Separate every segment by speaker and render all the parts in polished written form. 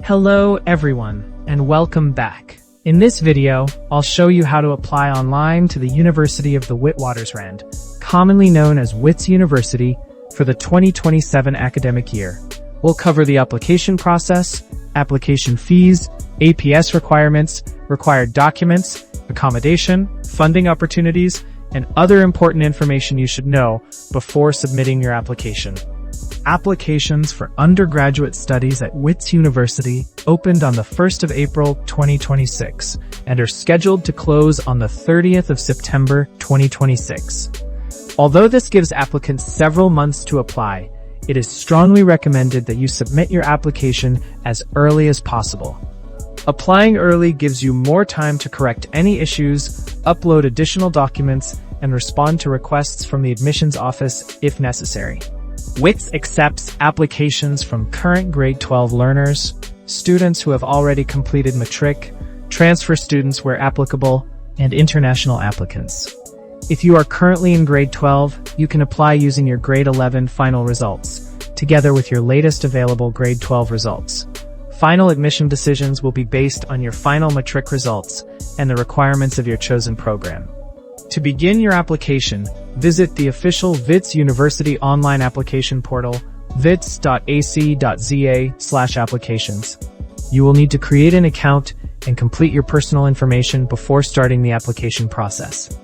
Speaker 1: Hello everyone, and welcome back. In this video, I'll show you how to apply online to the University of the Witwatersrand, commonly known as Wits University, for the 2027 academic year. We'll cover the application process, application fees, APS requirements, required documents, accommodation, funding opportunities, and other important information you should know before submitting your application. Applications for undergraduate studies at Wits University opened on the 1st of April 2026 and are scheduled to close on the 30th of September 2026. Although this gives applicants several months to apply, it is strongly recommended that you submit your application as early as possible. Applying early gives you more time to correct any issues, upload additional documents, and respond to requests from the admissions office if necessary. Wits accepts applications from current grade 12 learners, students who have already completed matric, transfer students where applicable, and international applicants. If you are currently in grade 12, you can apply using your grade 11 final results, together with your latest available grade 12 results. Final admission decisions will be based on your final matric results and the requirements of your chosen program. To begin your application, visit the official Wits University online application portal, wits.ac.za/applications. You will need to create an account and complete your personal information before starting the application process.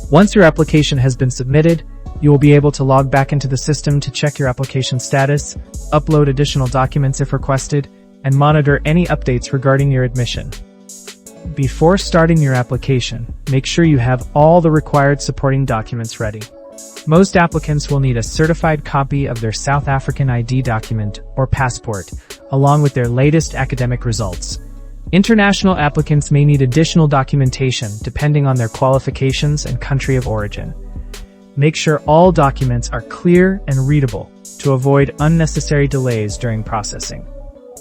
Speaker 1: Once your application has been submitted, you will be able to log back into the system to check your application status, upload additional documents if requested, and monitor any updates regarding your admission. Before starting your application, make sure you have all the required supporting documents ready. Most applicants will need a certified copy of their South African ID document or passport, along with their latest academic results. International applicants may need additional documentation depending on their qualifications and country of origin. Make sure all documents are clear and readable to avoid unnecessary delays during processing.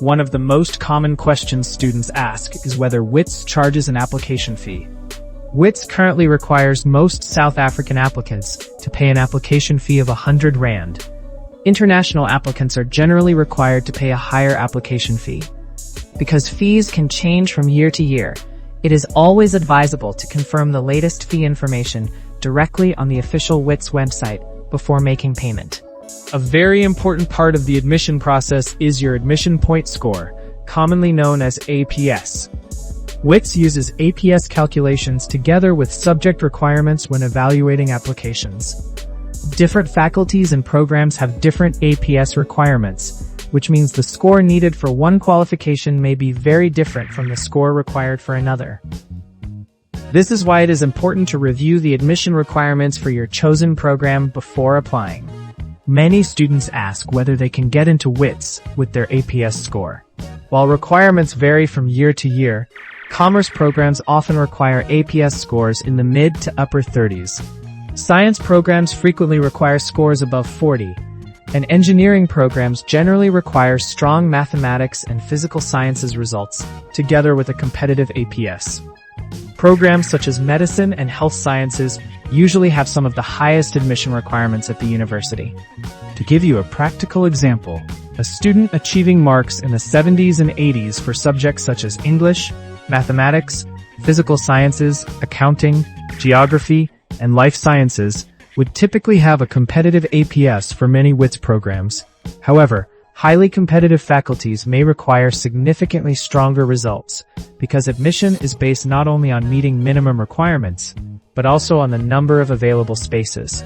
Speaker 1: One of the most common questions students ask is whether Wits charges an application fee. Wits currently requires most South African applicants to pay an application fee of 100 Rand. International applicants are generally required to pay a higher application fee. Because fees can change from year to year, it is always advisable to confirm the latest fee information directly on the official Wits website before making payment. A very important part of the admission process is your admission point score, commonly known as APS. Wits uses APS calculations together with subject requirements when evaluating applications. Different faculties and programs have different APS requirements, which means the score needed for one qualification may be very different from the score required for another. This is why it is important to review the admission requirements for your chosen program before applying. Many students ask whether they can get into Wits with their APS score. While requirements vary from year to year, commerce programs often require APS scores in the mid to upper 30s. Science programs frequently require scores above 40, and engineering programs generally require strong mathematics and physical sciences results, together with a competitive APS. Programs such as medicine and health sciences usually have some of the highest admission requirements at the university. To give you a practical example, a student achieving marks in the 70s and 80s for subjects such as English, mathematics, physical sciences, accounting, geography, and life sciences would typically have a competitive APS for many Wits programs. However, highly competitive faculties may require significantly stronger results because admission is based not only on meeting minimum requirements, but also on the number of available spaces.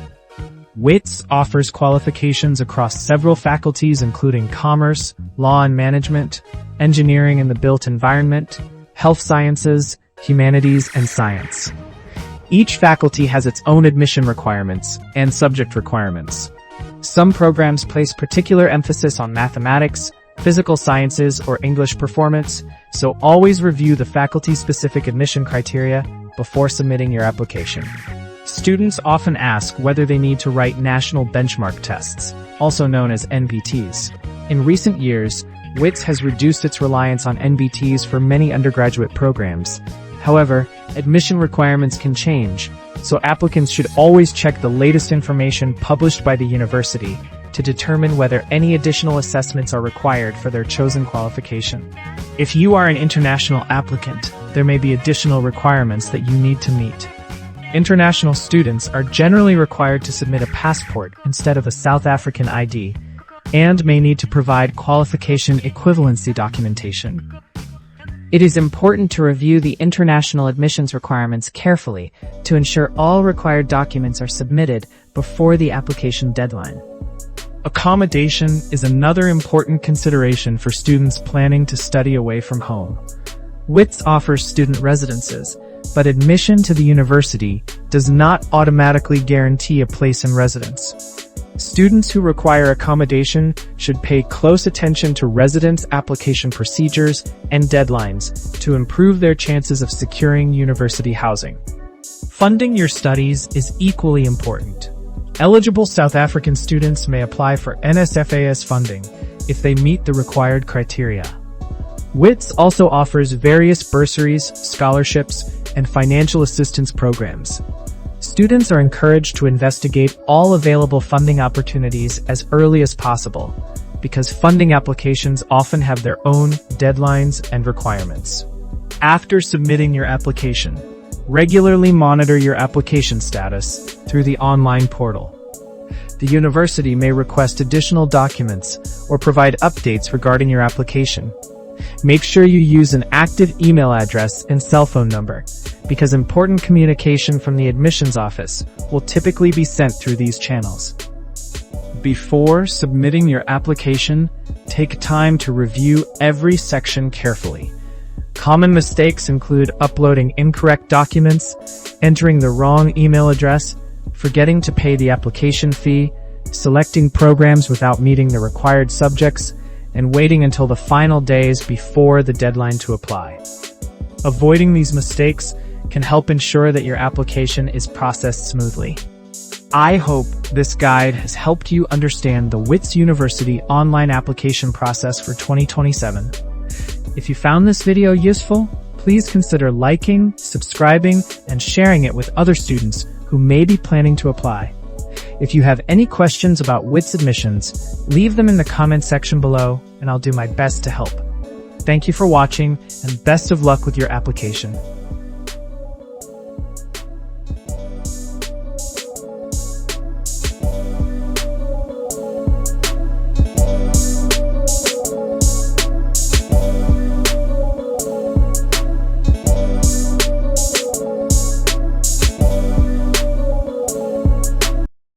Speaker 1: Wits offers qualifications across several faculties including commerce, law and management, engineering and the built environment, health sciences, humanities, and science. Each faculty has its own admission requirements and subject requirements. Some programs place particular emphasis on mathematics, physical sciences, or English performance, so always review the faculty-specific admission criteria before submitting your application. Students often ask whether they need to write national benchmark tests, also known as NBTs. In recent years, Wits has reduced its reliance on NBTs for many undergraduate programs. However, admission requirements can change, so applicants should always check the latest information published by the university to determine whether any additional assessments are required for their chosen qualification. If you are an international applicant, there may be additional requirements that you need to meet. International students are generally required to submit a passport instead of a South African ID, and may need to provide qualification equivalency documentation.
Speaker 2: It is important to review the international admissions requirements carefully to ensure all required documents are submitted before the application deadline.
Speaker 1: Accommodation is another important consideration for students planning to study away from home. Wits offers student residences, but admission to the university does not automatically guarantee a place in residence. Students who require accommodation should pay close attention to residence application procedures and deadlines to improve their chances of securing university housing. Funding your studies is equally important. Eligible South African students may apply for NSFAS funding if they meet the required criteria. Wits also offers various bursaries, scholarships, and financial assistance programs. Students are encouraged to investigate all available funding opportunities as early as possible, because funding applications often have their own deadlines and requirements. After submitting your application, regularly monitor your application status through the online portal. The university may request additional documents or provide updates regarding your application. Make sure you use an active email address and cell phone number, because important communication from the admissions office will typically be sent through these channels. Before submitting your application, take time to review every section carefully. Common mistakes include uploading incorrect documents, entering the wrong email address, forgetting to pay the application fee, selecting programs without meeting the required subjects, and waiting until the final days before the deadline to apply. Avoiding these mistakes can help ensure that your application is processed smoothly. I hope this guide has helped you understand the Wits University online application process for 2027. If you found this video useful, please consider liking, subscribing, and sharing it with other students who may be planning to apply. If you have any questions about Wits admissions, leave them in the comment section below, and I'll do my best to help. Thank you for watching, and best of luck with your application.